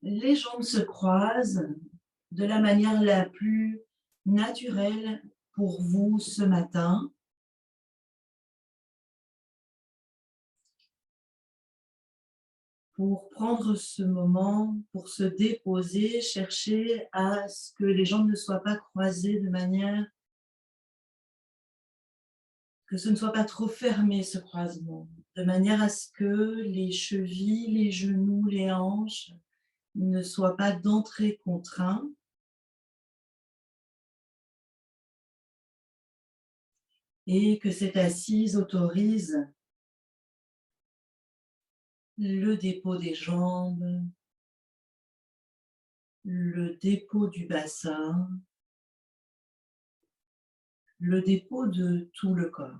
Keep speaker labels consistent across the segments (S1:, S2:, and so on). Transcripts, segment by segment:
S1: Les jambes se croisent de la manière la plus naturelle pour vous ce matin. Pour prendre ce moment, pour se déposer, chercher à ce que les jambes ne soient pas croisées de manière que ce ne soit pas trop fermé ce croisement, de manière à ce que les chevilles, les genoux, les hanches ne soient pas d'entrée contraints et que cette assise autorise le dépôt des jambes, le dépôt du bassin, le dépôt de tout le corps.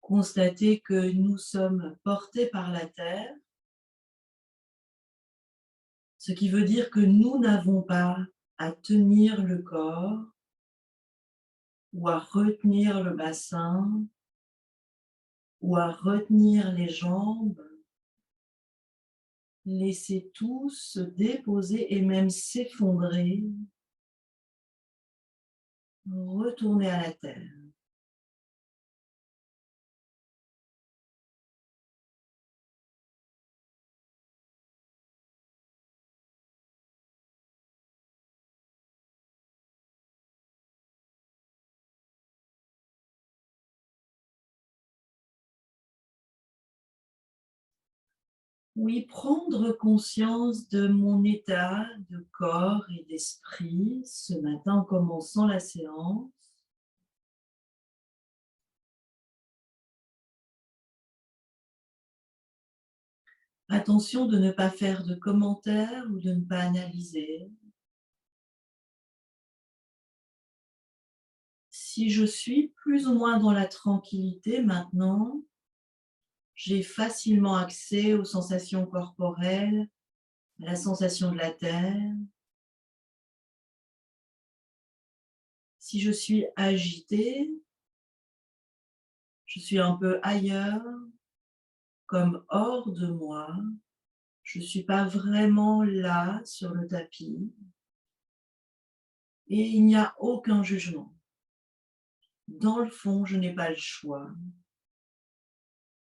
S1: Constatez que nous sommes portés par la terre, ce qui veut dire que nous n'avons pas à tenir le corps ou à retenir le bassin ou à retenir les jambes. Laissez tout se déposer et même s'effondrer. Retournez à la terre. Oui, prendre conscience de mon état de corps et d'esprit ce matin en commençant la séance. Attention de ne pas faire de commentaires ou de ne pas analyser. Si je suis plus ou moins dans la tranquillité maintenant, j'ai facilement accès aux sensations corporelles, à la sensation de la terre. Si je suis agitée, je suis un peu ailleurs, comme hors de moi. Je ne suis pas vraiment là sur le tapis et il n'y a aucun jugement. Dans le fond, je n'ai pas le choix.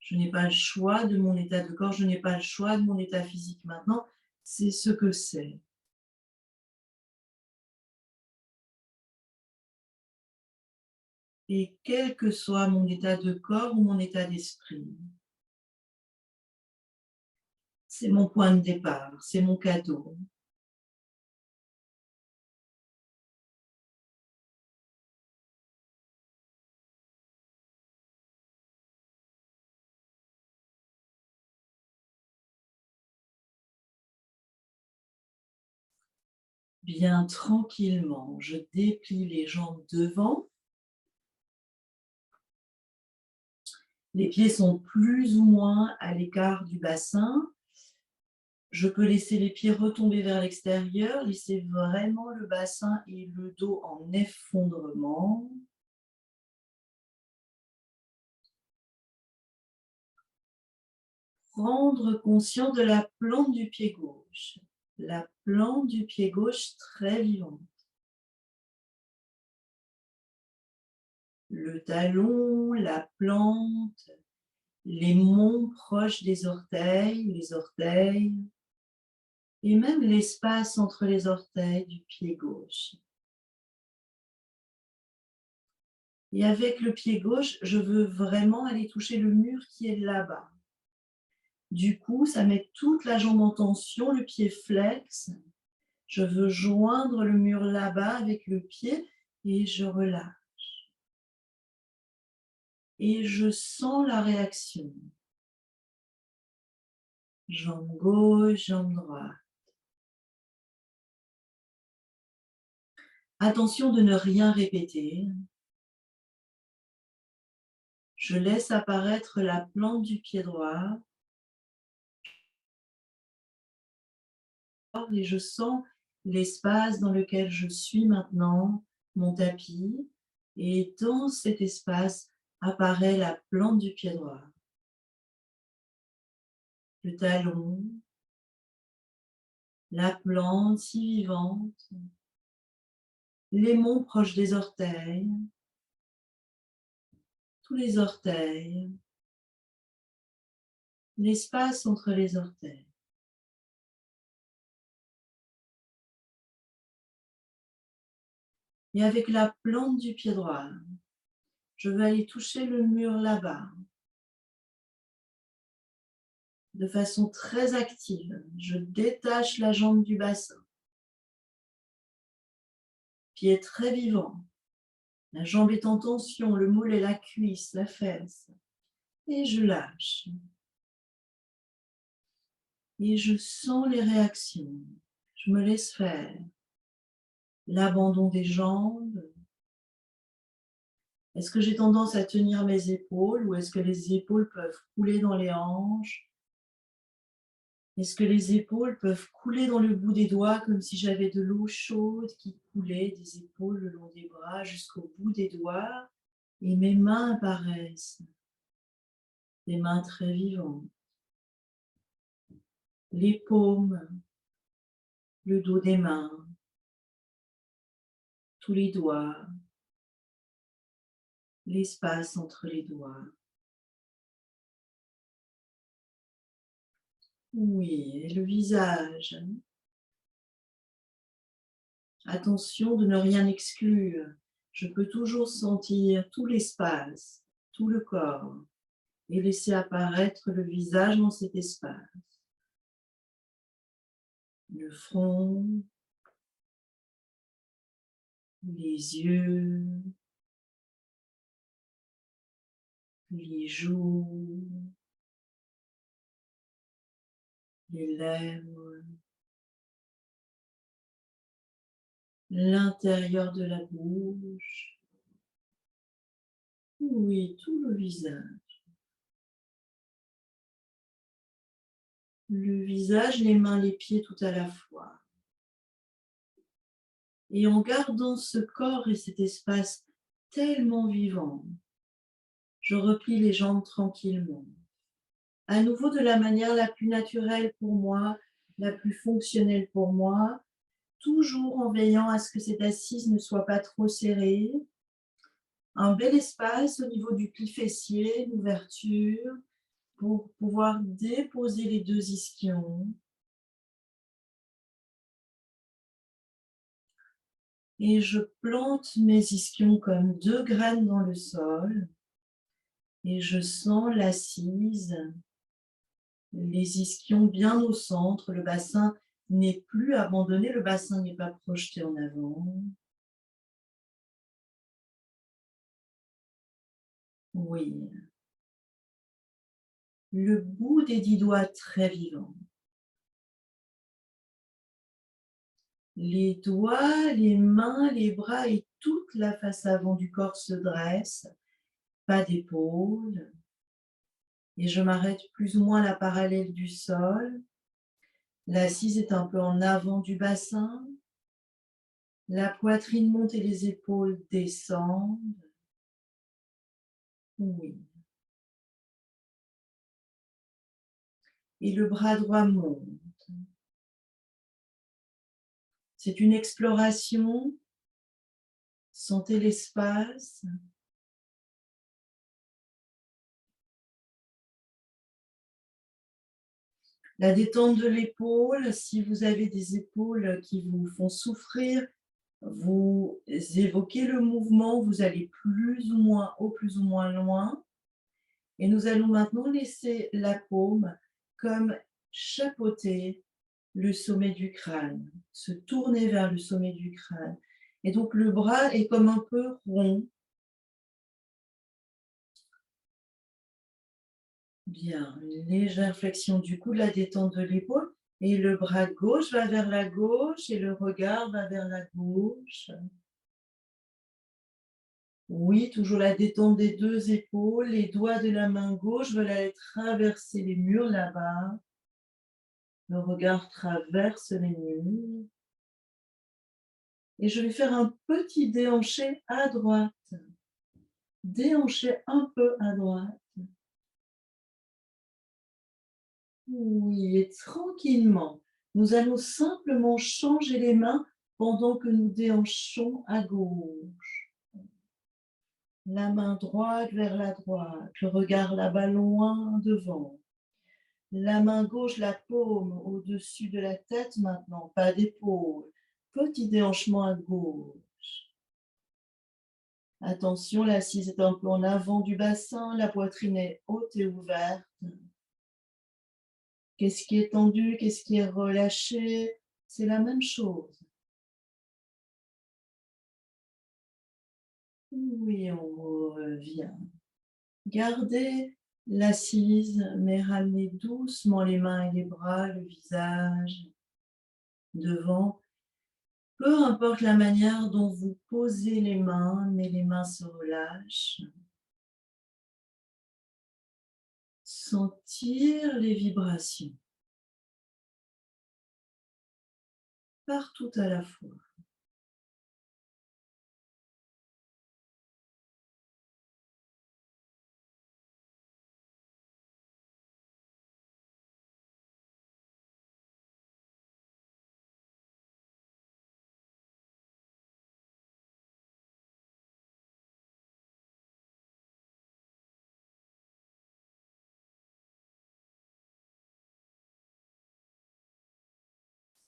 S1: Je n'ai pas le choix de mon état de corps, je n'ai pas le choix de mon état physique maintenant, c'est ce que c'est. Et quel que soit mon état de corps ou mon état d'esprit, c'est mon point de départ, c'est mon cadeau. Bien tranquillement, je déplie les jambes devant. Les pieds sont plus ou moins à l'écart du bassin. Je peux laisser les pieds retomber vers l'extérieur, laisser vraiment le bassin et le dos en effondrement. Prendre conscience de la plante du pied gauche. La plante du pied gauche très vivante. Le talon, la plante, les monts proches des orteils, les orteils, et même l'espace entre les orteils du pied gauche. Et avec le pied gauche, je veux vraiment aller toucher le mur qui est là-bas. Du coup, ça met toute la jambe en tension, le pied flex. Je veux joindre le mur là-bas avec le pied et je relâche. Et je sens la réaction. Jambe gauche, jambe droite. Attention de ne rien répéter. Je laisse apparaître la plante du pied droit et je sens l'espace dans lequel je suis maintenant, mon tapis, et dans cet espace apparaît la plante du pied droit, le talon, la plante si vivante, l'aimant proche des orteils, tous les orteils, l'espace entre les orteils. Et avec la plante du pied droit, je vais aller toucher le mur là-bas. De façon très active, je détache la jambe du bassin. Pied très vivant. La jambe est en tension, le moule et la cuisse, la fesse. Et je lâche. Et je sens les réactions. Je me laisse faire. L'abandon des jambes. Est-ce que j'ai tendance à tenir mes épaules ou est-ce que les épaules peuvent couler dans les hanches? Est-ce que les épaules peuvent couler dans le bout des doigts comme si j'avais de l'eau chaude qui coulait des épaules le long des bras jusqu'au bout des doigts et mes mains apparaissent, des mains très vivantes. Les paumes, le dos des mains, tous les doigts, l'espace entre les doigts. Oui, et le visage. Attention de ne rien exclure. Je peux toujours sentir tout l'espace, tout le corps, et laisser apparaître le visage dans cet espace. Le front, les yeux, les joues, les lèvres, l'intérieur de la bouche. Oui, tout le visage. Le visage, les mains, les pieds tout à la fois. Et en gardant ce corps et cet espace tellement vivant, je replie les jambes tranquillement. À nouveau de la manière la plus naturelle pour moi, la plus fonctionnelle pour moi, toujours en veillant à ce que cette assise ne soit pas trop serrée. Un bel espace au niveau du pli fessier, une ouverture pour pouvoir déposer les deux ischions. Et je plante mes ischions comme deux graines dans le sol. Et je sens l'assise, les ischions bien au centre, le bassin n'est plus abandonné, le bassin n'est pas projeté en avant. Oui. Le bout des 10 doigts très vivant. Les doigts, les mains, les bras et toute la face avant du corps se dressent, pas d'épaules. Et je m'arrête plus ou moins à la parallèle du sol. L'assise est un peu en avant du bassin. La poitrine monte et les épaules descendent. Oui. Et le bras droit monte. C'est une exploration. Sentez l'espace. La détente de l'épaule, si vous avez des épaules qui vous font souffrir, vous évoquez le mouvement, vous allez plus ou moins haut, plus ou moins loin. Et nous allons maintenant laisser la paume comme chapeauter le sommet du crâne, se tourner vers le sommet du crâne. Et donc le bras est comme un peu rond. Bien, une légère flexion du cou, la détente de l'épaule. Et le bras gauche va vers la gauche et le regard va vers la gauche. Oui, toujours la détente des 2 épaules. Les doigts de la main gauche veulent aller traverser les murs là-bas. Le regard traverse les murs. Et je vais faire un petit déhanché à droite. Déhanché un peu à droite. Oui, et tranquillement, nous allons simplement changer les mains pendant que nous déhanchons à gauche. La main droite vers la droite, le regard là-bas loin devant. La main gauche, la paume au-dessus de la tête maintenant, pas d'épaule. Petit déhanchement à gauche. Attention, l'assise est un peu en avant du bassin, la poitrine est haute et ouverte. Qu'est-ce qui est tendu, qu'est-ce qui est relâché? C'est la même chose. Oui, on revient. Gardez l'assise, mais ramenez doucement les mains et les bras, le visage devant. Peu importe la manière dont vous posez les mains, mais les mains se relâchent. Sentir les vibrations partout à la fois.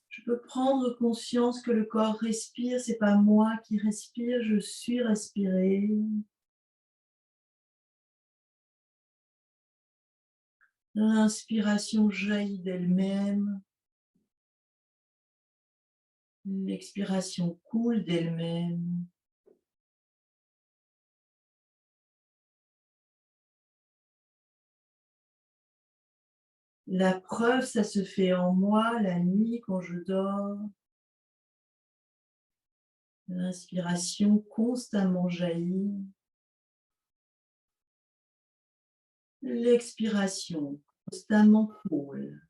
S1: Je peux prendre conscience que le corps respire, c'est pas moi qui respire, je suis respiré. L'inspiration jaillit d'elle-même, l'expiration coule d'elle-même. La preuve, ça se fait en moi la nuit quand je dors. L'inspiration constamment jaillit. L'expiration constamment coule.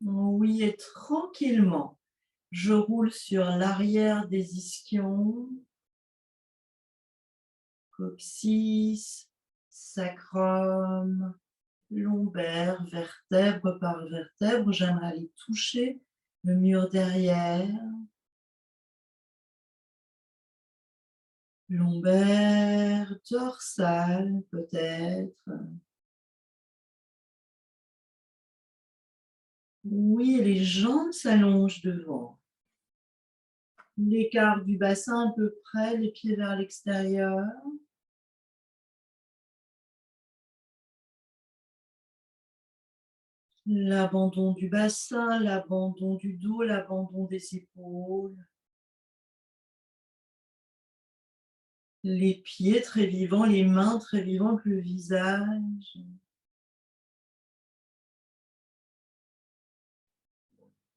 S1: Oui, et tranquillement, je roule sur l'arrière des ischions, coccyx, sacrum, lombaire, vertèbre par vertèbre. J'aimerais aller toucher le mur derrière, lombaire, dorsale peut-être. Oui, les jambes s'allongent devant. L'écart du bassin à peu près, les pieds vers l'extérieur. L'abandon du bassin, l'abandon du dos, l'abandon des épaules. Les pieds très vivants, les mains très vivantes, le visage.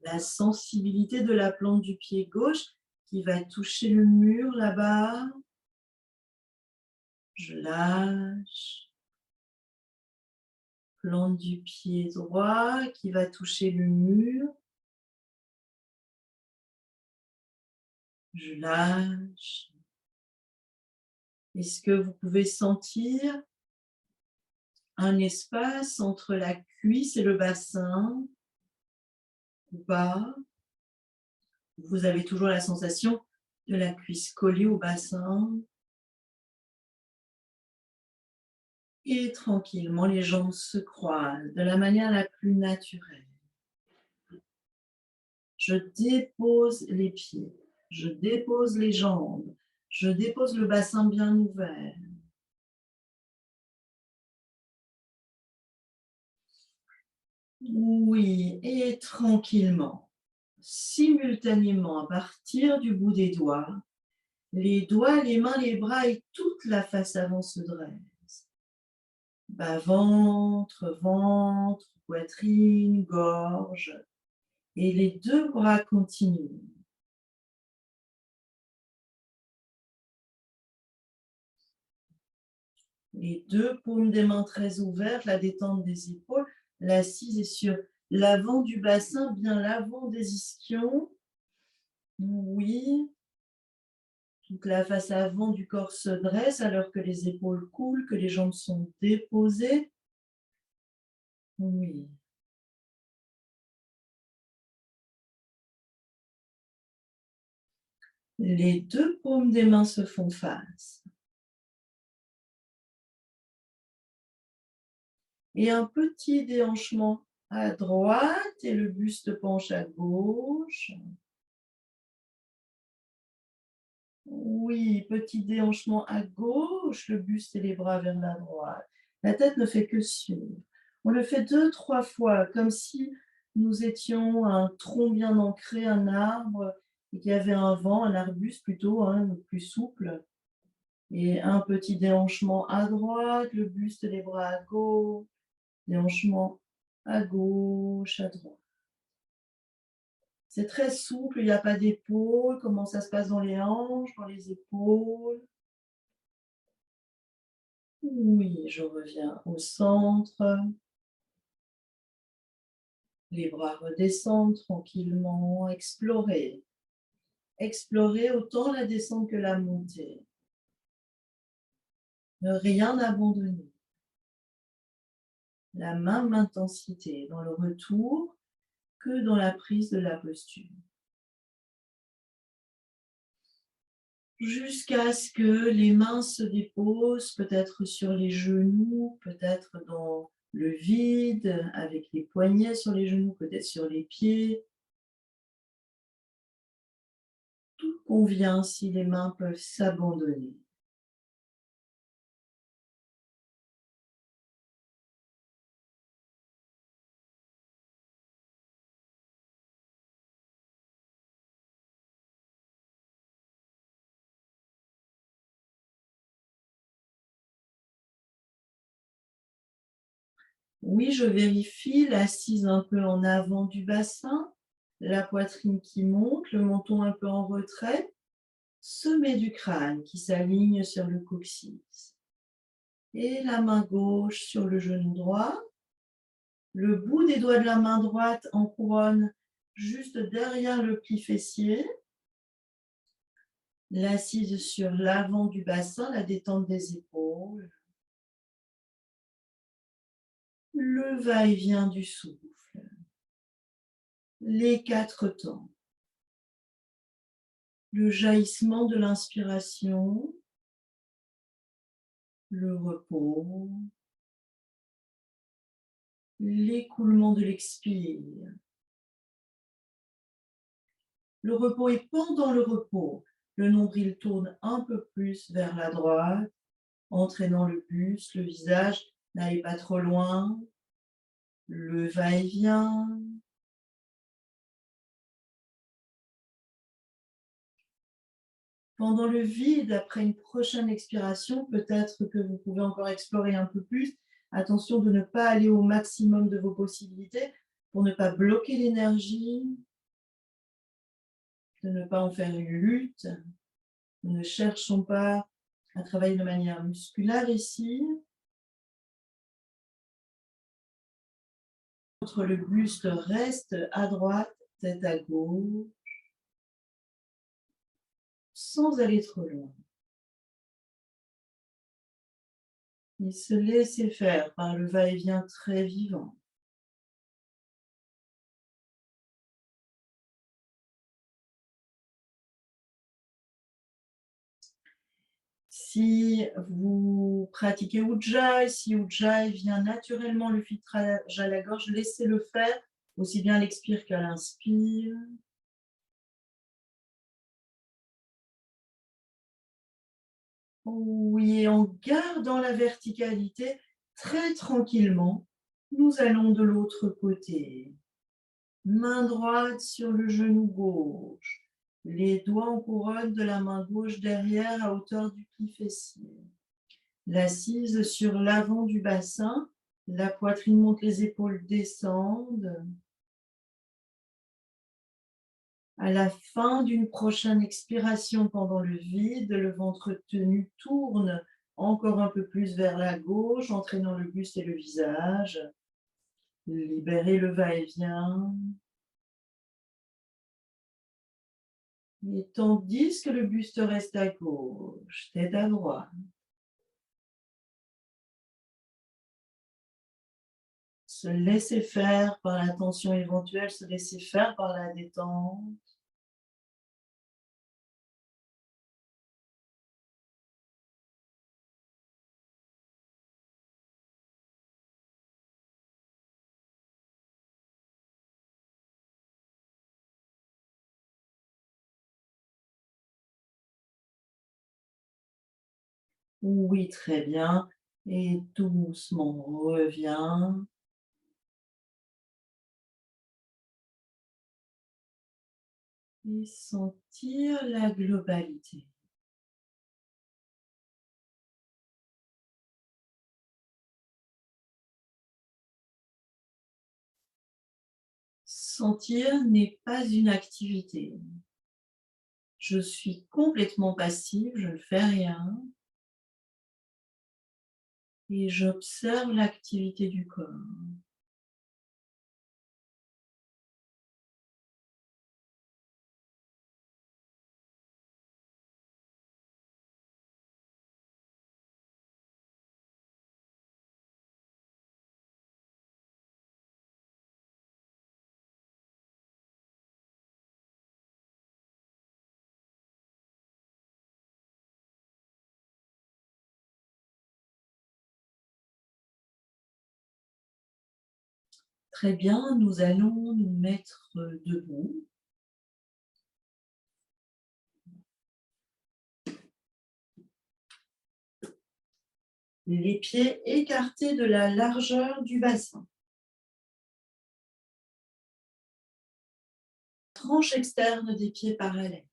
S1: La sensibilité de la plante du pied gauche qui va toucher le mur là-bas. Je lâche. Plante du pied droit qui va toucher le mur. Je lâche. Est-ce que vous pouvez sentir un espace entre la cuisse et le bassin ou pas? Vous avez toujours la sensation de la cuisse collée au bassin. Et tranquillement, les jambes se croisent de la manière la plus naturelle. Je dépose les pieds, je dépose les jambes, je dépose le bassin bien ouvert. Oui, et tranquillement, simultanément, à partir du bout des doigts, les doigts, les mains, les bras et toute la face avant se dresse. Bas-ventre, ventre, poitrine, gorge. Et les deux bras continuent. Les deux paumes des mains très ouvertes, la détente des épaules. L'assise est sur l'avant du bassin, bien l'avant des ischions. Oui. Toute la face avant du corps se dresse alors que les épaules coulent, que les jambes sont déposées. Oui. Les deux paumes des mains se font face. Et un petit déhanchement à droite et le buste penche à gauche. Oui, petit déhanchement à gauche, le buste et les bras vers la droite. La tête ne fait que suivre. On le fait 2-3 fois, comme si nous étions un tronc bien ancré, un arbre, et qu'il y avait un vent, un arbuste plutôt, hein, plus souple. Et un petit déhanchement à droite, le buste et les bras à gauche, déhanchement à gauche, à droite. C'est très souple, il n'y a pas d'épaule. Comment ça se passe dans les hanches, dans les épaules? Oui, je reviens au centre. Les bras redescendent tranquillement. Explorer. Explorer autant la descente que la montée. Ne rien abandonner. La même intensité dans le retour que dans la prise de la posture. Jusqu'à ce que les mains se déposent, peut-être sur les genoux, peut-être dans le vide, avec les poignets sur les genoux, peut-être sur les pieds. Tout convient si les mains peuvent s'abandonner. Oui, je vérifie l'assise un peu en avant du bassin, la poitrine qui monte, le menton un peu en retrait, sommet du crâne qui s'aligne sur le coccyx. Et la main gauche sur le genou droit, le bout des doigts de la main droite en couronne juste derrière le pli fessier, l'assise sur l'avant du bassin, la détente des épaules, le va-et-vient du souffle, les 4 temps, le jaillissement de l'inspiration, le repos, l'écoulement de l'expire. Le repos est pendant le repos. Le nombril tourne un peu plus vers la droite, entraînant le buste, le visage. N'allez pas trop loin. Le va-et-vient. Pendant le vide, après une prochaine expiration, peut-être que vous pouvez encore explorer un peu plus. Attention de ne pas aller au maximum de vos possibilités pour ne pas bloquer l'énergie, de ne pas en faire une lutte. Nous ne cherchons pas à travailler de manière musculaire ici. Le buste reste à droite, tête à gauche, sans aller trop loin. Et se laisser faire par le va-et-vient très vivant. Si vous pratiquez Ujjayi, si Ujjayi vient naturellement le filtrage à la gorge, laissez-le faire, aussi bien à l'expire qu'à l'inspire. Oui, en gardant la verticalité très tranquillement, Nous allons de l'autre côté. Main droite sur le genou gauche. Les doigts en couronne de la main gauche derrière à hauteur du pli fessier. L'assise sur l'avant du bassin. La poitrine monte, les épaules descendent. À la fin d'une prochaine expiration pendant le vide, le ventre tenu tourne encore un peu plus vers la gauche, entraînant le buste et le visage. Libérez le va-et-vient. Et tandis que le buste reste à gauche, tête à droite. Se laisser faire par la tension éventuelle, se laisser faire par la détente. Oui, très bien. Et doucement, reviens. Et sentir la globalité. Sentir n'est pas une activité. Je suis complètement passive, je ne fais rien. Et j'observe l'activité du corps. Très bien, nous allons nous mettre debout. Les pieds écartés de la largeur du bassin. Tranche externe des pieds parallèles.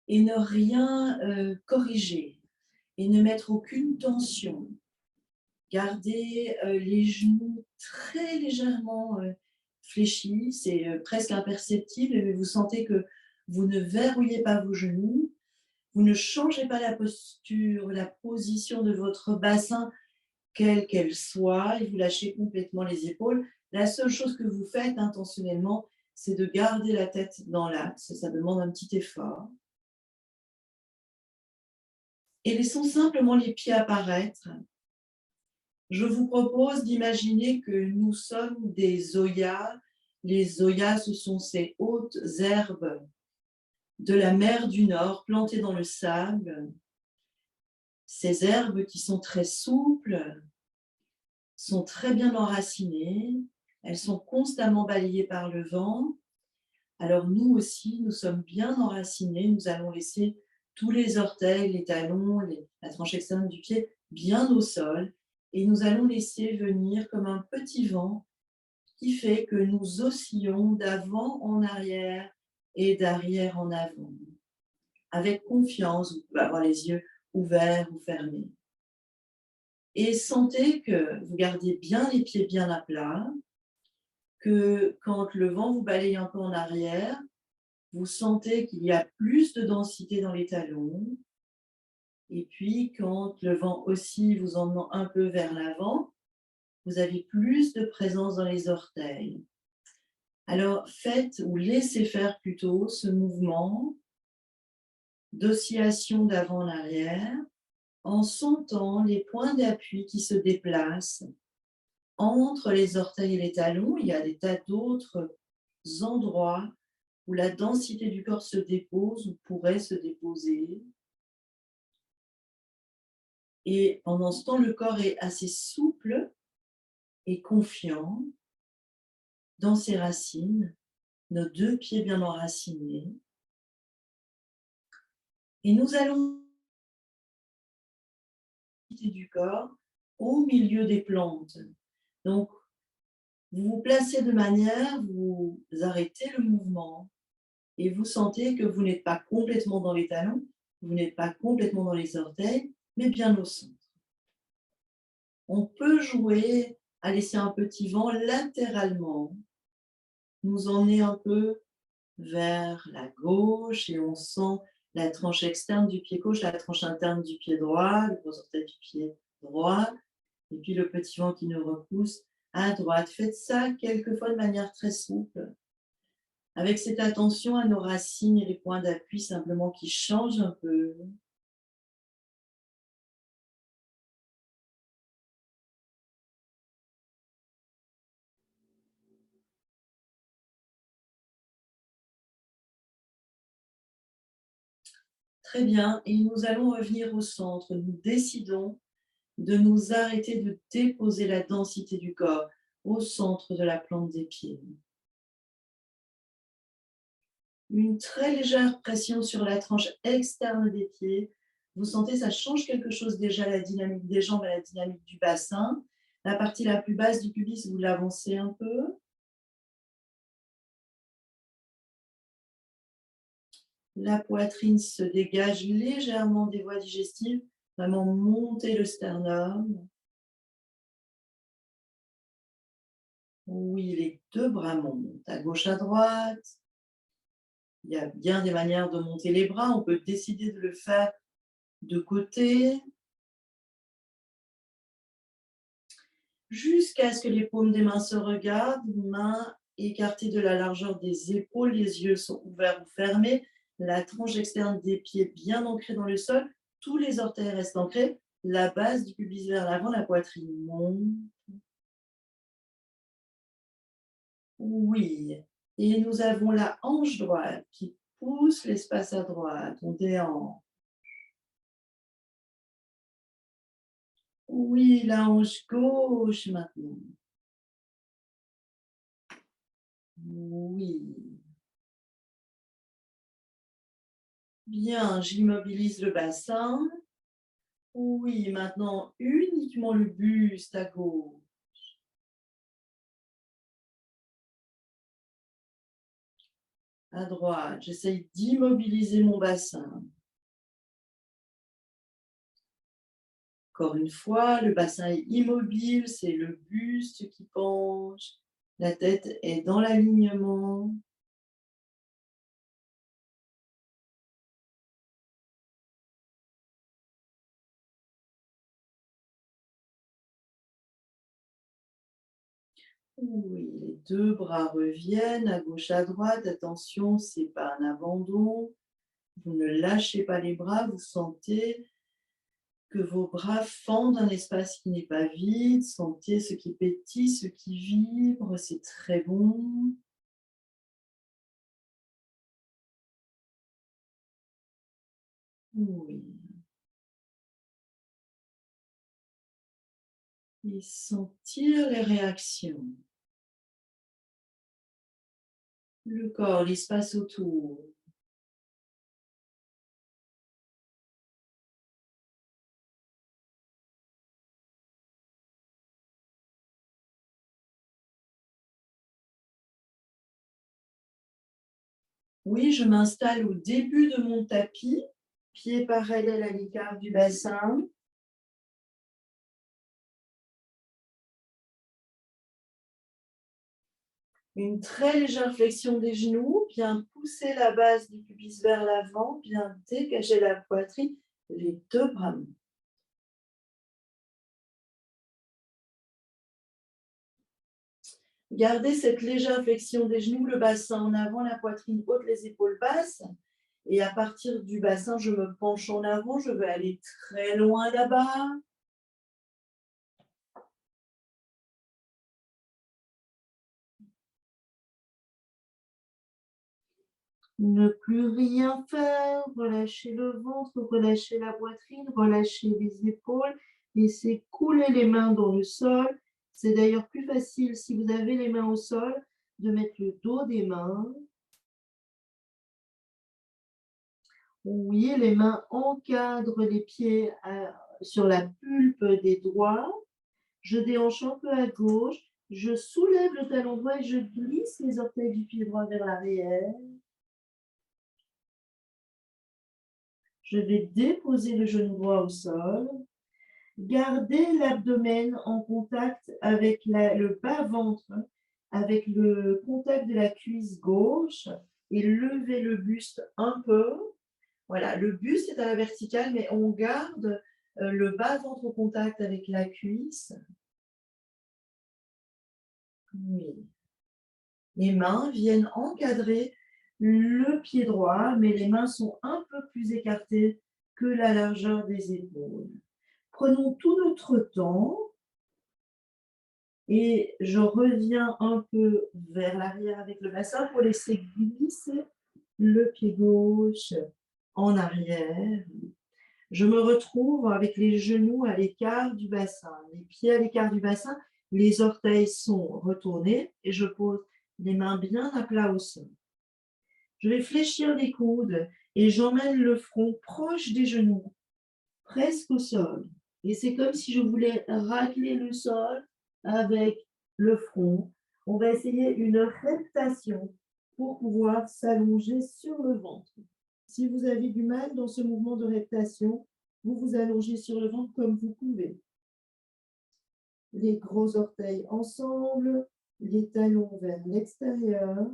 S1: Et ne rien corriger. Et ne mettre aucune tension. Gardez les genoux très légèrement fléchis. C'est presque imperceptible, mais vous sentez que vous ne verrouillez pas vos genoux. Vous ne changez pas la posture, la position de votre bassin, quelle qu'elle soit, et vous lâchez complètement les épaules. La seule chose que vous faites intentionnellement, c'est de garder la tête dans l'axe. Ça demande un petit effort. Et laissons simplement les pieds apparaître. Je vous propose d'imaginer que nous sommes des oyas. Les oyas, ce sont ces hautes herbes de la mer du Nord plantées dans le sable. Ces herbes qui sont très souples, sont très bien enracinées, elles sont constamment balayées par le vent. Alors nous aussi, nous sommes bien enracinés, nous allons laisser tous les orteils, les talons, la tranche externe du pied bien au sol et nous allons laisser venir comme un petit vent qui fait que nous oscillons d'avant en arrière et d'arrière en avant. Avec confiance, vous pouvez avoir les yeux ouverts ou fermés. Et sentez que vous gardez bien les pieds bien à plat, que quand le vent vous balaye un peu en arrière, vous sentez qu'il y a plus de densité dans les talons. Et puis, quand le vent aussi vous emmenant un peu vers l'avant, vous avez plus de présence dans les orteils. Alors, faites ou laissez faire plutôt ce mouvement d'oscillation d'avant en arrière en sentant les points d'appui qui se déplacent entre les orteils et les talons. Il y a des tas d'autres endroits où la densité du corps se dépose ou pourrait se déposer. Et pendant ce temps, le corps est assez souple et confiant dans ses racines, nos deux pieds bien enracinés. Et nous allons du corps au milieu des plantes. Donc, vous vous placez de manière, vous arrêtez le mouvement et vous sentez que vous n'êtes pas complètement dans les talons, vous n'êtes pas complètement dans les orteils, mais bien au centre. On peut jouer à laisser un petit vent latéralement, nous emmener un peu vers la gauche et on sent la tranche externe du pied gauche, la tranche interne du pied droit, le gros orteil du pied droit, et puis le petit vent qui nous repousse à droite. Faites ça quelquefois de manière très souple, avec cette attention à nos racines et les points d'appui simplement qui changent un peu. Très bien, et nous allons revenir au centre. Nous décidons de nous arrêter de déposer la densité du corps au centre de la plante des pieds. Une très légère pression sur la tranche externe des pieds. Vous sentez, ça change quelque chose déjà, la dynamique des jambes et la dynamique du bassin. La partie la plus basse du pubis, vous l'avancez un peu. La poitrine se dégage légèrement des voies digestives. Vraiment monter le sternum. Oui, les deux bras montent à gauche, à droite. Il y a bien des manières de monter les bras. On peut décider de le faire de côté, jusqu'à ce que les paumes des mains se regardent, mains écartées de la largeur des épaules, les yeux sont ouverts ou fermés, la tranche externe des pieds bien ancrée dans le sol, tous les orteils restent ancrés, la base du pubis vers l'avant, la poitrine monte. Oui. Et nous avons la hanche droite qui pousse l'espace à droite, on déhanche. Oui, la hanche gauche maintenant. Oui. Bien, j'immobilise le bassin. Oui, maintenant uniquement le buste à gauche. À droite, j'essaye d'immobiliser mon bassin. Encore une fois, le bassin est immobile, c'est le buste qui penche, la tête est dans l'alignement. Oui, les deux bras reviennent à gauche, à droite. Attention, c'est pas un abandon. Vous ne lâchez pas les bras, vous sentez que vos bras fendent un espace qui n'est pas vide. Sentez ce qui pétille, ce qui vibre, c'est très bon. Oui. Et sentir les réactions. Le corps, l'espace autour. Oui, je m'installe au début de mon tapis, pieds parallèles à l'écart du bassin. Une très légère flexion des genoux, bien pousser la base du pubis vers l'avant, bien dégager la poitrine, les deux bras. Gardez cette légère flexion des genoux, le bassin en avant, la poitrine haute, les épaules basses. Et à partir du bassin, je me penche en avant, je vais aller très loin là-bas. Ne plus rien faire, relâchez le ventre, relâchez la poitrine, relâchez les épaules, laissez couler les mains dans le sol. C'est d'ailleurs plus facile si vous avez les mains au sol de mettre le dos des mains. Oui, les mains encadrent les pieds sur la pulpe des doigts. Je déhanche un peu à gauche. Je soulève le talon droit et je glisse les orteils du pied droit vers l'arrière. Je vais déposer le genou droit au sol. Gardez l'abdomen en contact avec le bas-ventre, avec le contact de la cuisse gauche et levez le buste un peu. Voilà, le buste est à la verticale, mais on garde le bas-ventre au contact avec la cuisse. Oui. Les mains viennent encadrer le pied droit, mais les mains sont un peu plus écartées que la largeur des épaules. Prenons tout notre temps et je reviens un peu vers l'arrière avec le bassin pour laisser glisser le pied gauche en arrière. Je me retrouve avec les genoux à l'écart du bassin, les pieds à l'écart du bassin, les orteils sont retournés et je pose les mains bien à plat au sol. Je vais fléchir les coudes et j'emmène le front proche des genoux, presque au sol. Et c'est comme si je voulais racler le sol avec le front. On va essayer une reptation pour pouvoir s'allonger sur le ventre. Si vous avez du mal dans ce mouvement de reptation, vous vous allongez sur le ventre comme vous pouvez. Les gros orteils ensemble, les talons vers l'extérieur.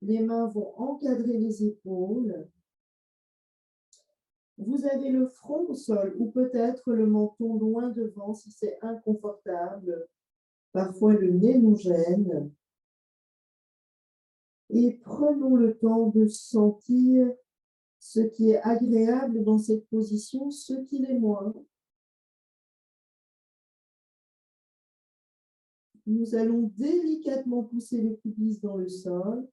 S1: Les mains vont encadrer les épaules. Vous avez le front au sol ou peut-être le menton loin devant si c'est inconfortable. Parfois, le nez nous gêne. Et prenons le temps de sentir ce qui est agréable dans cette position, ce qui l'est moins. Nous allons délicatement pousser le pubis dans le sol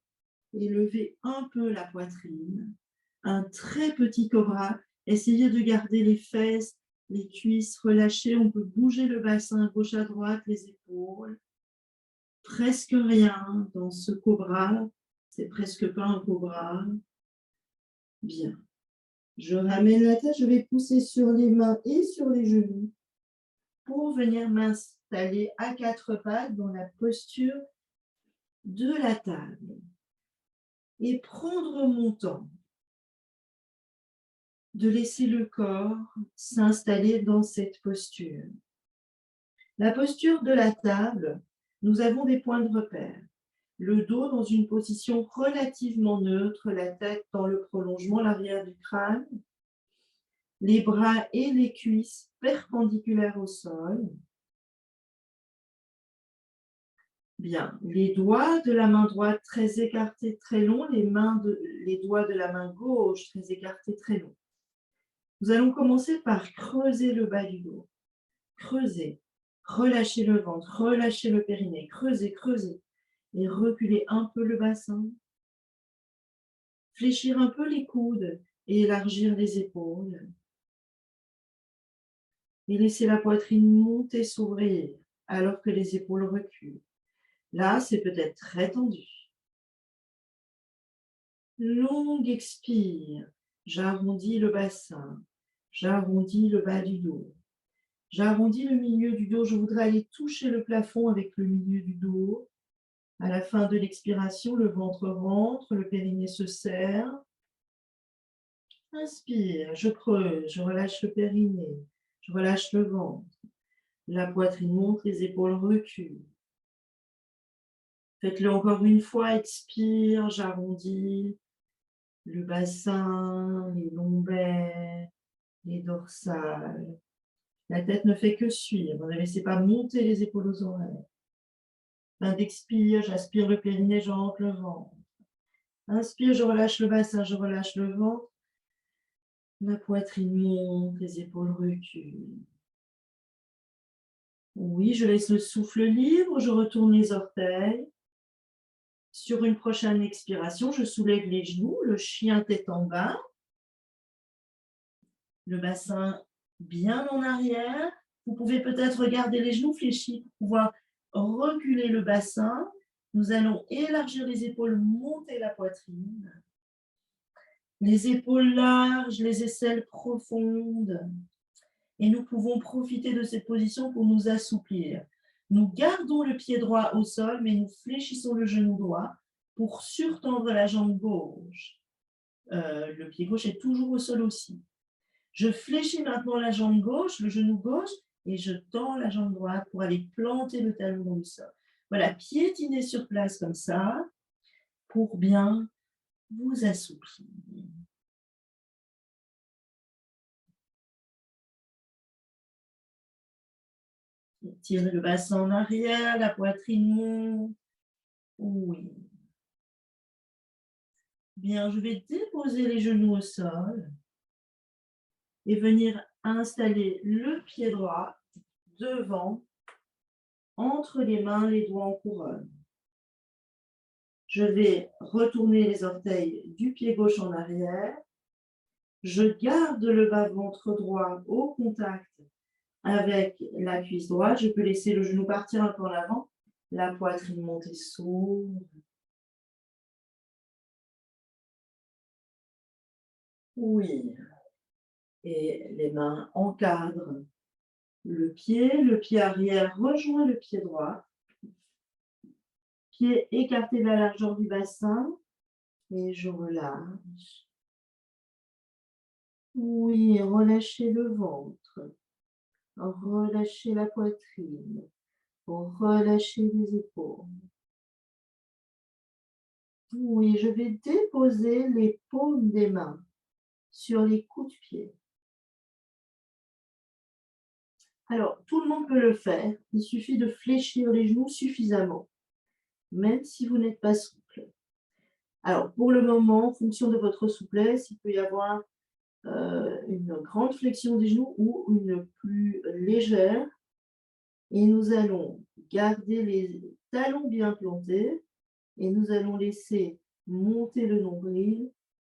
S1: et lever un peu la poitrine. Un très petit cobra. Essayez de garder les fesses, les cuisses relâchées. On peut bouger le bassin gauche à droite, les épaules. Presque rien dans ce cobra. C'est presque pas un cobra. Bien. Je ramène la tête. Je vais pousser sur les mains et sur les genoux pour venir m'installer à quatre pattes dans la posture de la table. Et prendre mon temps de laisser le corps s'installer dans cette posture. La posture de la table, nous avons des points de repère. Le dos dans une position relativement neutre, la tête dans le prolongement, l'arrière du crâne, les bras et les cuisses perpendiculaires au sol. Bien, les doigts de la main droite très écartés, très longs, les doigts de la main gauche très écartés, très longs. Nous allons commencer par creuser le bas du dos. Creuser, relâchez le ventre, relâchez le périnée, creusez, creusez. Et reculez un peu le bassin. Fléchir un peu les coudes et élargir les épaules. Et laisser la poitrine monter, s'ouvrir, alors que les épaules reculent. Là, c'est peut-être très tendu. Longue expire. J'arrondis le bassin. J'arrondis le bas du dos. J'arrondis le milieu du dos. Je voudrais aller toucher le plafond avec le milieu du dos. À la fin de l'expiration, le ventre rentre, le périnée se serre. Inspire, je creuse, je relâche le périnée, je relâche le ventre. La poitrine monte, les épaules reculent. Faites-le encore une fois, expire, j'arrondis le bassin, les lombaires, les dorsales. La tête ne fait que suivre, ne laissez pas monter les épaules aux oreilles. Fin d'expire, j'aspire le périnée, je rentre le ventre. Inspire, je relâche le bassin, je relâche le ventre. La poitrine monte, les épaules reculent. Oui, je laisse le souffle libre, je retourne les orteils. Sur une prochaine expiration, je soulève les genoux, le chien tête en bas. Le bassin bien en arrière. Vous pouvez peut-être garder les genoux fléchis pour pouvoir reculer le bassin. Nous allons élargir les épaules, monter la poitrine. Les épaules larges, les aisselles profondes. Et nous pouvons profiter de cette position pour nous assouplir. Nous gardons le pied droit au sol, mais nous fléchissons le genou droit pour surtendre la jambe gauche. Le pied gauche est toujours au sol aussi. Je fléchis maintenant la jambe gauche, le genou gauche, et je tends la jambe droite pour aller planter le talon dans le sol. Voilà, piétinez sur place comme ça pour bien vous assouplir. Tirez le bassin en arrière, la poitrine monte. Oui. Bien, je vais déposer les genoux au sol et venir installer le pied droit devant, entre les mains, les doigts en couronne. Je vais retourner les orteils du pied gauche en arrière. Je garde le bas-ventre droit au contact avec la cuisse droite. Je peux laisser le genou partir un peu en avant. La poitrine monte et s'ouvre. Oui. Et les mains encadrent le pied arrière rejoint le pied droit. Pied écarté de la largeur du bassin. Et je relâche. Oui, relâchez le ventre. Relâchez la poitrine. Relâchez les épaules. Oui, je vais déposer les paumes des mains sur les coups de pied. Alors, tout le monde peut le faire. Il suffit de fléchir les genoux suffisamment, même si vous n'êtes pas souple. Alors, pour le moment, en fonction de votre souplesse, il peut y avoir une grande flexion des genoux ou une plus légère. Et nous allons garder les talons bien plantés et nous allons laisser monter le nombril,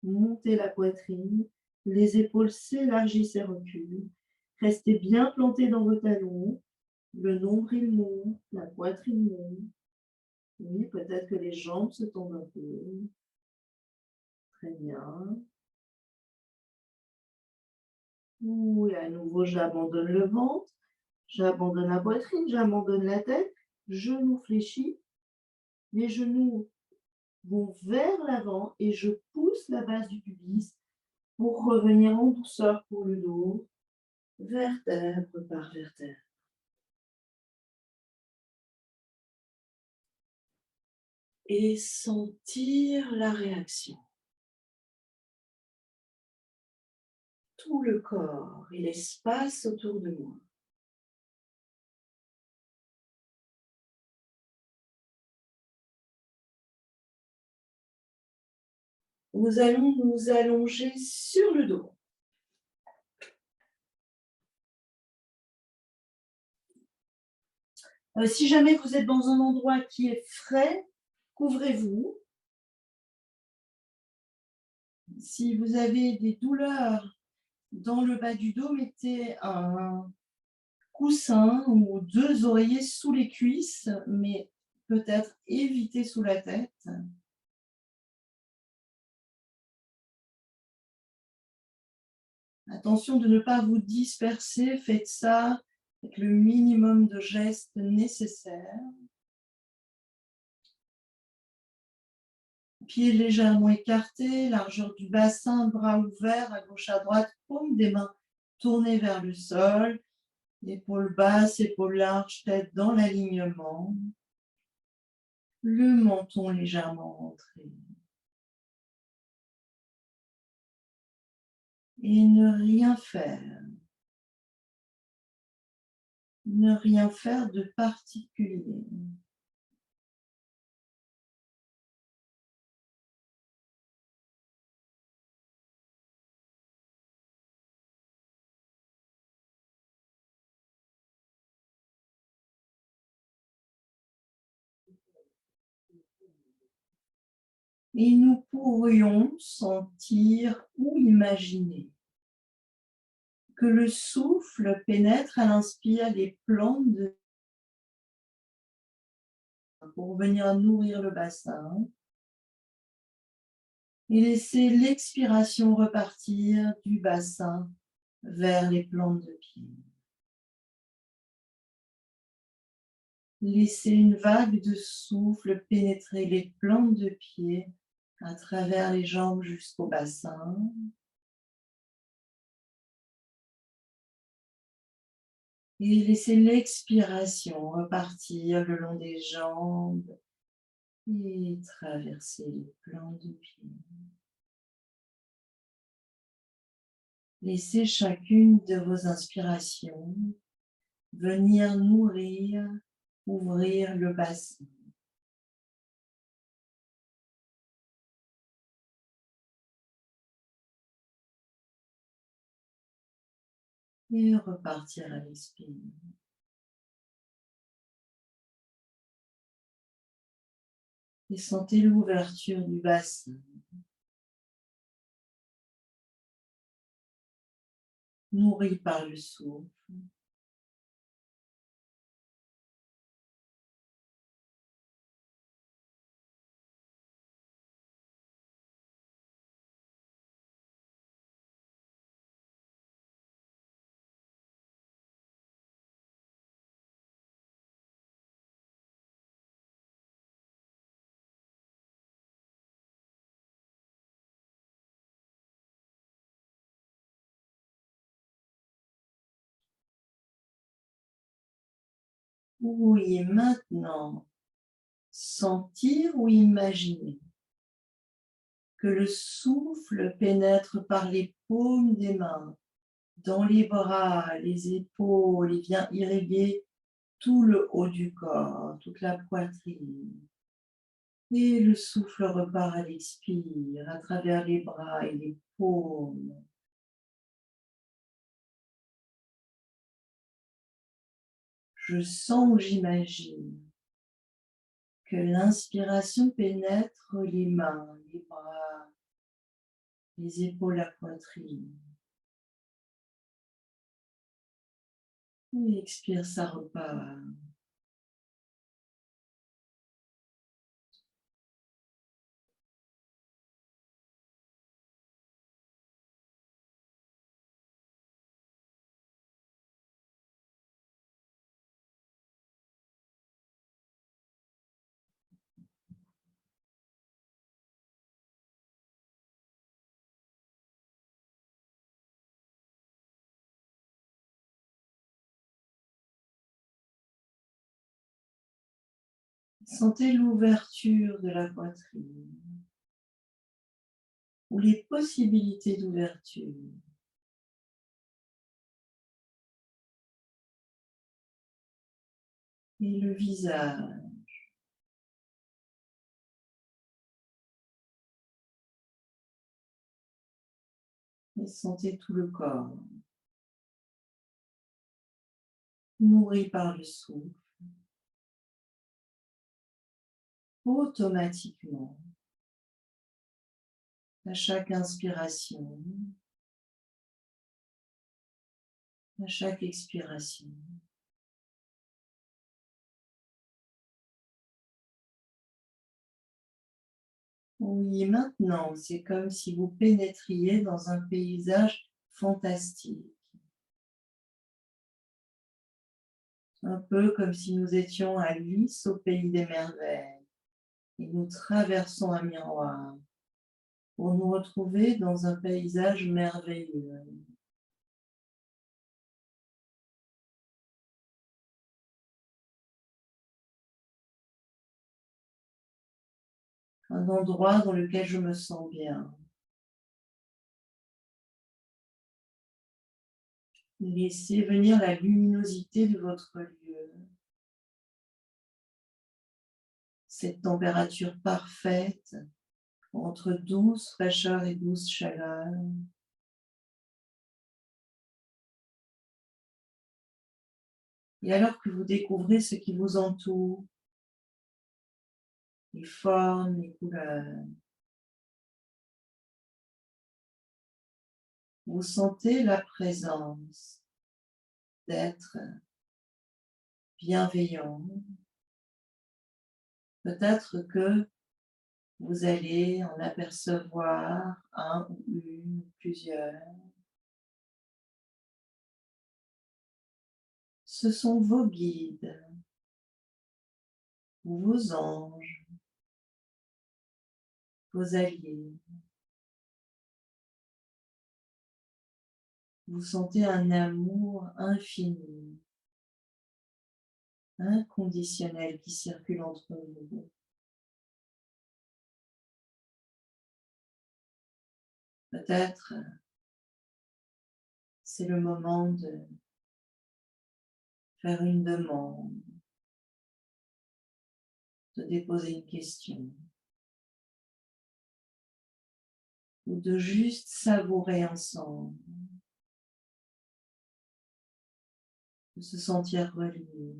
S1: monter la poitrine, les épaules s'élargissent et reculent. Restez bien plantés dans vos talons, le nombril monte, la poitrine monte. Oui, peut-être que les jambes se tendent un peu. Très bien. Oui, à nouveau, j'abandonne le ventre, j'abandonne la poitrine, j'abandonne la tête, genoux fléchis, les genoux vont vers l'avant et je pousse la base du pubis pour revenir en douceur pour le dos, vertèbre par vertèbre. Et sentir la réaction. Tout le corps et l'espace autour de moi. Nous allons nous allonger sur le dos. Si jamais vous êtes dans un endroit qui est frais, couvrez-vous. Si vous avez des douleurs dans le bas du dos, mettez un coussin ou 2 oreillers sous les cuisses, mais peut-être évitez sous la tête. Attention de ne pas vous disperser, faites ça avec le minimum de gestes nécessaires. Pieds légèrement écartés, largeur du bassin, bras ouverts à gauche à droite, paume des mains tournées vers le sol, épaules basses, épaules larges, tête dans l'alignement, le menton légèrement rentré. Et ne rien faire. Ne rien faire de particulier. Et nous pourrions sentir ou imaginer que le souffle pénètre à l'inspire les plantes pour venir nourrir le bassin et laisser l'expiration repartir du bassin vers les plantes de pied. Laissez une vague de souffle pénétrer les plantes de pied à travers les jambes jusqu'au bassin. Et laissez l'expiration repartir le long des jambes et traverser les plantes de pied. Laissez chacune de vos inspirations venir nourrir, ouvrir le bassin. Et repartir à l'expire. Et sentez l'ouverture du bassin, nourri par le souffle. Oui, maintenant, sentir ou imaginer que le souffle pénètre par les paumes des mains, dans les bras, les épaules, et vient irriguer tout le haut du corps, toute la poitrine. Et le souffle repart à l'expire, à travers les bras et les paumes. Je sens ou j'imagine que l'inspiration pénètre les mains, les bras, les épaules, la poitrine. Et expire, ça repart. Sentez l'ouverture de la poitrine ou les possibilités d'ouverture. Et le visage. Et sentez tout le corps, nourri par le souffle, automatiquement, à chaque inspiration, à chaque expiration. Oui, maintenant, c'est comme si vous pénétriez dans un paysage fantastique. Un peu comme si nous étions à Alice au pays des merveilles et nous traversons un miroir pour nous retrouver dans un paysage merveilleux. Un endroit dans lequel je me sens bien. Laissez venir la luminosité de votre lieu, cette température parfaite entre douce fraîcheur et douce chaleur. Et alors que vous découvrez ce qui vous entoure, les formes, les couleurs, vous sentez la présence d'êtres bienveillants. Peut-être que vous allez en apercevoir un ou une, plusieurs. Ce sont vos guides, ou vos anges, vos alliés. Vous sentez un amour infini, inconditionnel qui circule entre vous. Peut-être c'est le moment de faire une demande, de déposer une question, ou de juste savourer ensemble, de se sentir relié.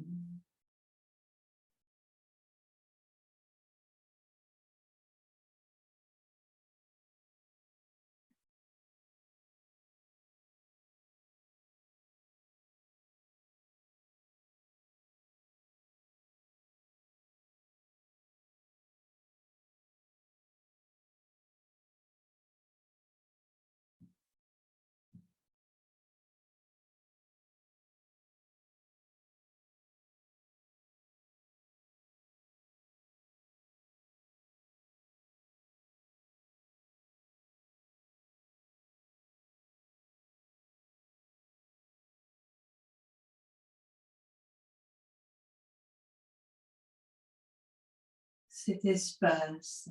S1: Cet espace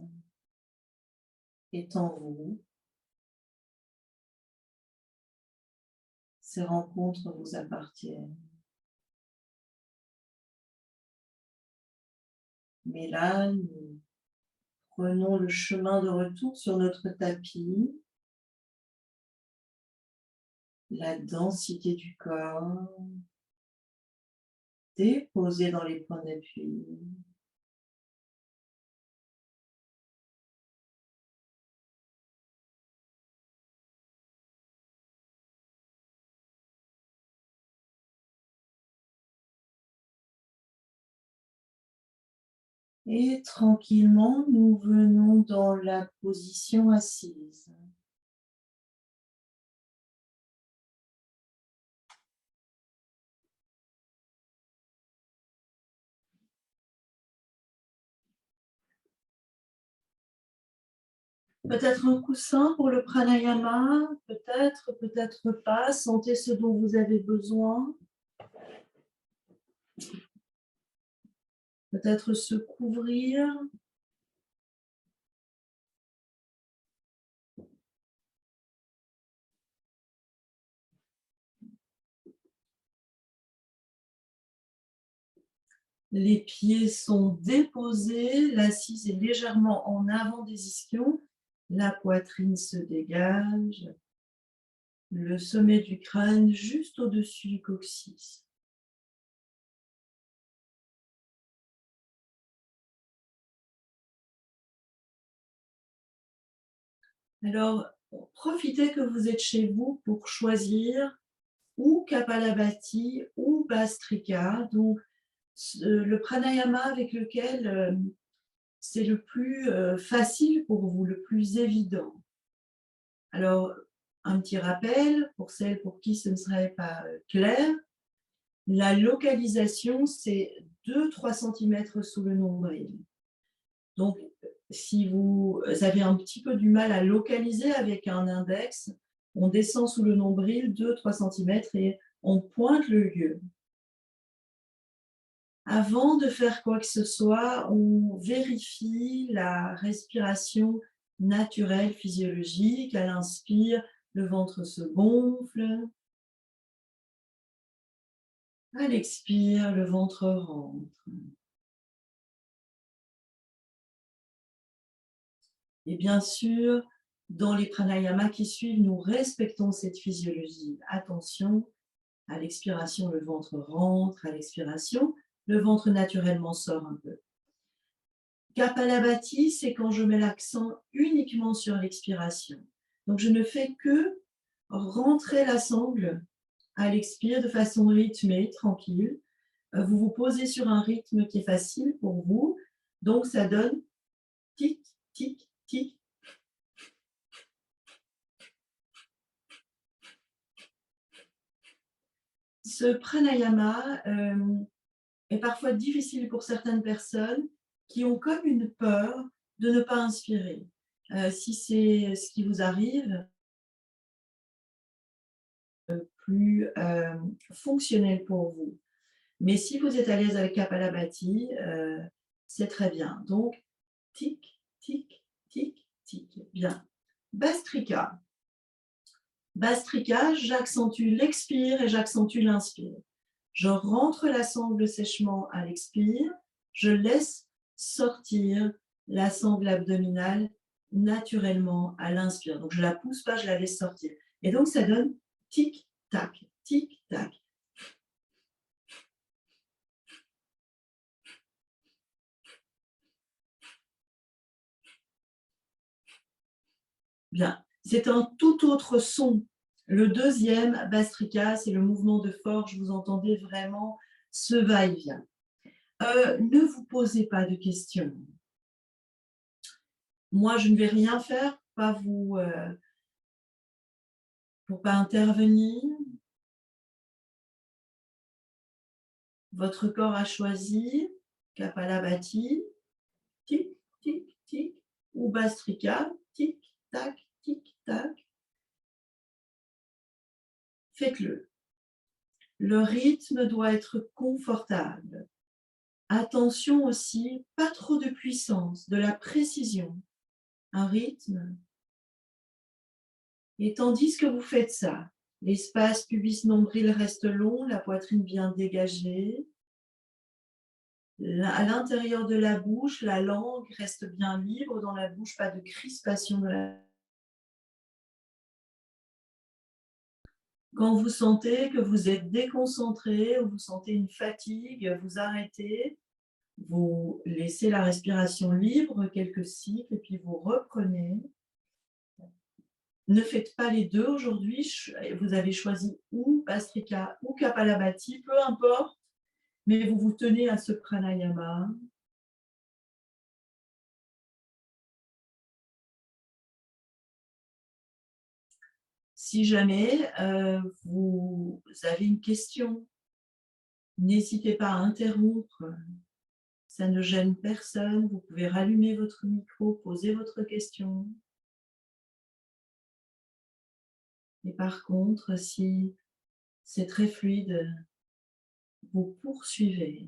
S1: est en vous. Ces rencontres vous appartiennent. Mais là, nous prenons le chemin de retour sur notre tapis. La densité du corps déposée dans les points d'appui. Et tranquillement, nous venons dans la position assise. Peut-être un coussin pour le pranayama, peut-être, peut-être pas. Sentez ce dont vous avez besoin. Peut-être se couvrir. Les pieds sont déposés, l'assise est légèrement en avant des ischions, la poitrine se dégage, le sommet du crâne juste au-dessus du coccyx. Alors, profitez que vous êtes chez vous pour choisir ou Kapalabhati ou Bhastrika, donc le pranayama avec lequel c'est le plus facile pour vous, le plus évident. Alors, un petit rappel pour celles pour qui ce ne serait pas clair, la localisation, c'est 2-3 cm sous le nombril. Donc, si vous avez un petit peu du mal à localiser avec un index, on descend sous le nombril 2-3 cm et on pointe le lieu. Avant de faire quoi que ce soit, on vérifie la respiration naturelle, physiologique. À l'inspire, le ventre se gonfle. À l'expire, le ventre rentre. Et bien sûr, dans les pranayamas qui suivent, nous respectons cette physiologie. Attention, à l'expiration, le ventre rentre. À l'expiration, le ventre naturellement sort un peu. Kapalabhati, c'est quand je mets l'accent uniquement sur l'expiration. Donc, je ne fais que rentrer la sangle à l'expire de façon rythmée, tranquille. Vous vous posez sur un rythme qui est facile pour vous. Donc, ça donne tic, tic, tic. Ce pranayama est parfois difficile pour certaines personnes qui ont comme une peur de ne pas inspirer. Si c'est ce qui vous arrive, plus fonctionnel pour vous. Mais si vous êtes à l'aise avec Kapalabhati, c'est très bien. Donc, tic, tic, tic, tic. Bien. Bastrika. Bastrika, j'accentue l'expire et j'accentue l'inspire. Je rentre la sangle sèchement à l'expire, je laisse sortir la sangle abdominale naturellement à l'inspire. Donc, je ne la pousse pas, je la laisse sortir. Et donc, ça donne tic-tac, tic-tac. Bien, c'est un tout autre son. Le deuxième, Bastrika, c'est le mouvement de forge. Vous entendez vraiment ce va-et-vient. Ne vous posez pas de questions. Moi, je ne vais rien faire pour pas intervenir. Votre corps a choisi Kapalabhati, tic, tic, tic, ou Bastrika, tic, tac, tic, tac. Faites-le. Le rythme doit être confortable. Attention aussi, pas trop de puissance, de la précision. Un rythme. Et tandis que vous faites ça, l'espace pubis-nombril reste long, la poitrine bien dégagée. À l'intérieur de la bouche, la langue reste bien libre dans la bouche, pas de crispation de la. Quand vous sentez que vous êtes déconcentré ou vous sentez une fatigue, vous arrêtez, vous laissez la respiration libre, quelques cycles, et puis vous reprenez. Ne faites pas les deux aujourd'hui, vous avez choisi ou Bastrika ou Kapalabhati, peu importe, mais vous vous tenez à ce pranayama. Si jamais vous avez une question, n'hésitez pas à interrompre, ça ne gêne personne, vous pouvez rallumer votre micro, poser votre question. Et par contre, si c'est très fluide, vous poursuivez.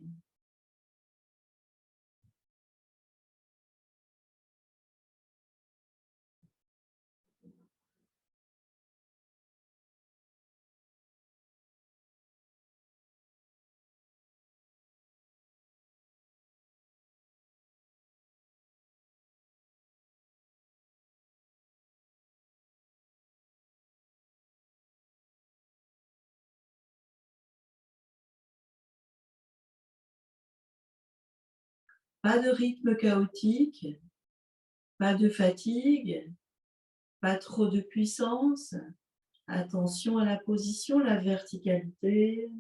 S1: Pas de rythme chaotique, pas de fatigue, pas trop de puissance. Attention à la position, la verticalité.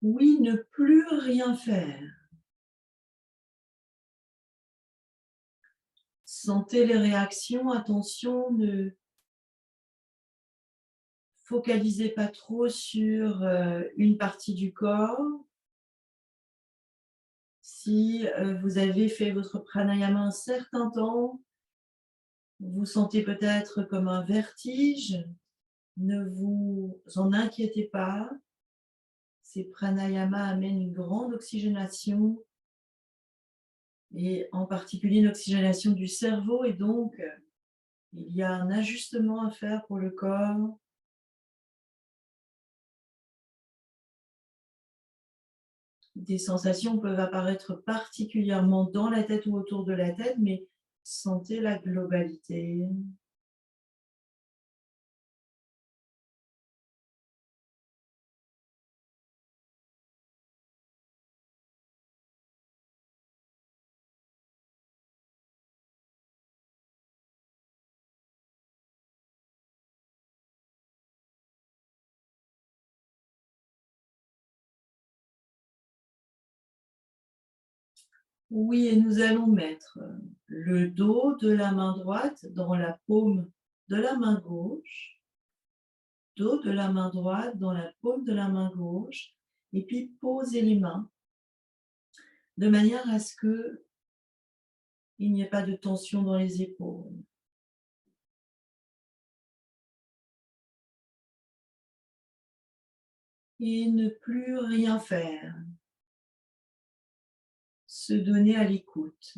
S1: Oui, ne plus rien faire. Sentez les réactions, attention, ne focalisez pas trop sur une partie du corps. Si vous avez fait votre pranayama un certain temps, vous sentez peut-être comme un vertige, ne vous en inquiétez pas. Ces pranayamas amènent une grande oxygénation et en particulier une oxygénation du cerveau et donc il y a un ajustement à faire pour le corps. Des sensations peuvent apparaître particulièrement dans la tête ou autour de la tête, mais Sentez la globalité. Oui, et nous allons mettre le dos de la main droite dans la paume de la main gauche, dos de la main droite dans la paume de la main gauche, et puis poser les mains de manière à ce qu'il n'y ait pas de tension dans les épaules. Et ne plus rien faire, se donner à l'écoute.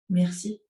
S1: Merci.